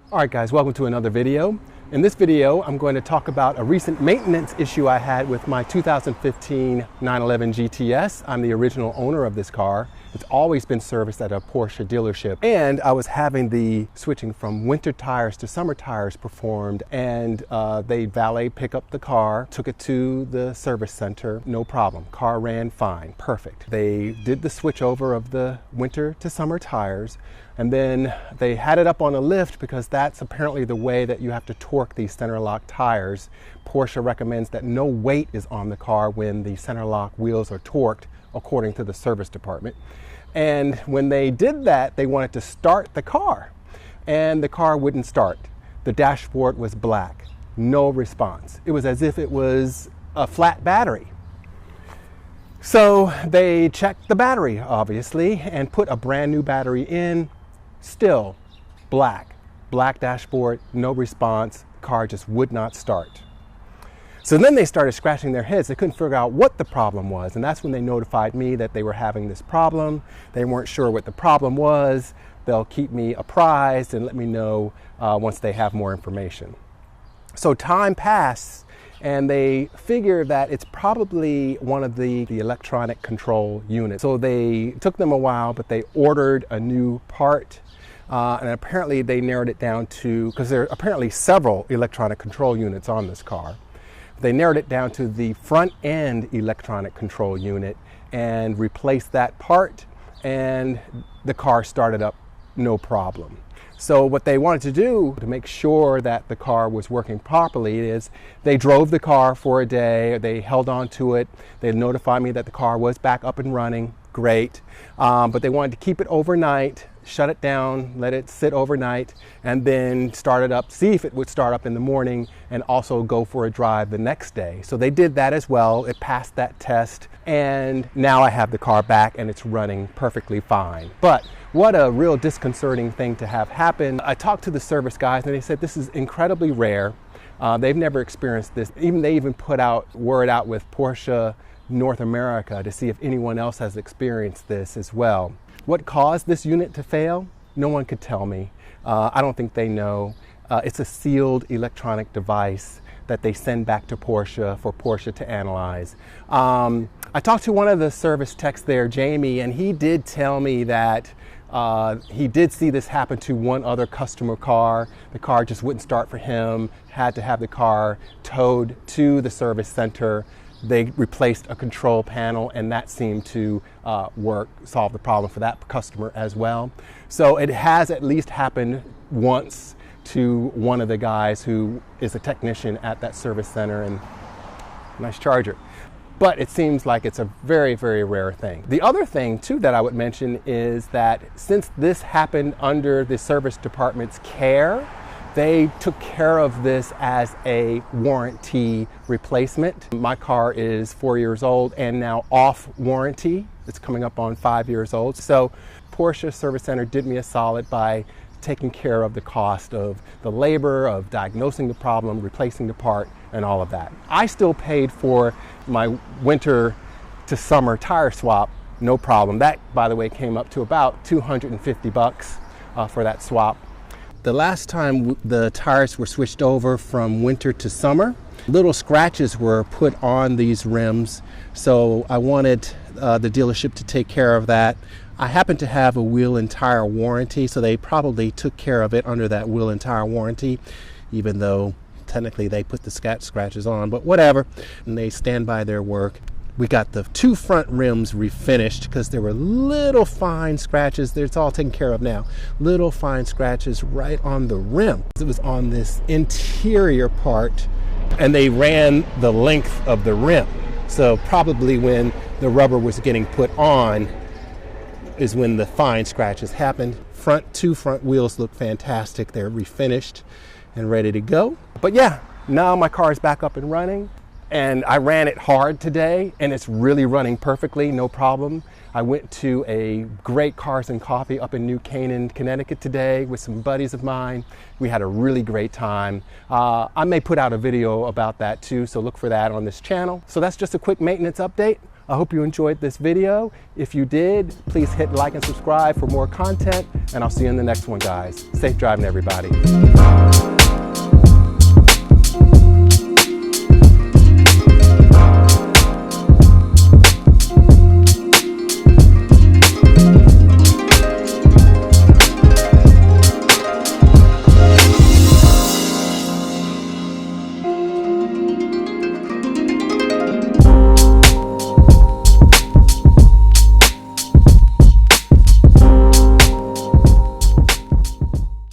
Alright guys, welcome to another video. In this video, I'm going to talk about a recent maintenance issue I had with my 2015 911 GTS. I'm the original owner of this car. It's always been serviced at a Porsche dealership. And I was having the switching from winter tires to summer tires performed, and they valet pick up the car, took it to the service center, no problem. Car ran fine, perfect. They did the switch over of the winter to summer tires, and then they had it up on a lift because that's apparently the way that you have to torque these center lock tires. Porsche recommends that no weight is on the car when the center lock wheels are torqued, according to the service department. And when they did that, they wanted to start the car, and the car wouldn't start. The dashboard was black, no response. It was as if it was a flat battery. So they checked the battery, obviously, and put a brand new battery in. Still black dashboard, no response. Car just would not start. So then they started scratching their heads. They couldn't figure out what the problem was, and that's when they notified me that they were having this problem. They weren't sure what the problem was. They'll keep me apprised and let me know once they have more information. So time passed, and they figure that it's probably one of the electronic control units. So they took them a while, but they ordered a new part. And apparently they narrowed it down to, because there are apparently several electronic control units on this car. They narrowed it down to the front end electronic control unit and replaced that part, and the car started up no problem. So what they wanted to do to make sure that the car was working properly is they drove the car for a day, they held on to it, they notified me that the car was back up and running, great, but they wanted to keep it overnight, shut it down, let it sit overnight, and then start it up, see if it would start up in the morning, and also go for a drive the next day. So they did that as well. It passed that test, and now I have the car back and it's running perfectly fine. But what a real disconcerting thing to have happen. I talked to the service guys and they said this is incredibly rare. They've never experienced this. They even put word out with Porsche North America to see if anyone else has experienced this as well. What caused this unit to fail? No one could tell me. I don't think they know. It's a sealed electronic device that they send back to Porsche for Porsche to analyze. I talked to one of the service techs there, Jamie, and he did tell me that he did see this happen to one other customer car. The car just wouldn't start for him, had to have the car towed to the service center. They replaced a control panel, and that seemed to solve the problem for that customer as well. So it has at least happened once to one of the guys who is a technician at that service center, and nice Charger. But it seems like it's a very, very rare thing. The other thing too that I would mention is that since this happened under the service department's care, they took care of this as a warranty replacement. My car is 4 years old and now off warranty. It's coming up on 5 years old. So Porsche Service Center did me a solid by taking care of the cost of the labor, of diagnosing the problem, replacing the part, and all of that. I still paid for my winter to summer tire swap, no problem. That, by the way, came up to about $250 for that swap. The last time the tires were switched over from winter to summer, little scratches were put on these rims, so I wanted the dealership to take care of that. I happen to have a wheel and tire warranty, so they probably took care of it under that wheel and tire warranty, even though technically they put the scratches on, but whatever, and they stand by their work. We got the two front rims refinished because there were little fine scratches. It's all taken care of now. Little fine scratches right on the rim. It was on this interior part, and they ran the length of the rim. So probably when the rubber was getting put on is when the fine scratches happened. Two front wheels look fantastic. They're refinished and ready to go. But yeah, now my car is back up and running. And I ran it hard today, and it's really running perfectly, no problem. I went to a great Cars and Coffee up in New Canaan, Connecticut today with some buddies of mine. We had a really great time. I may put out a video about that too, so look for that on this channel. So that's just a quick maintenance update. I hope you enjoyed this video. If you did, please hit like and subscribe for more content, and I'll see you in the next one, guys. Safe driving, everybody.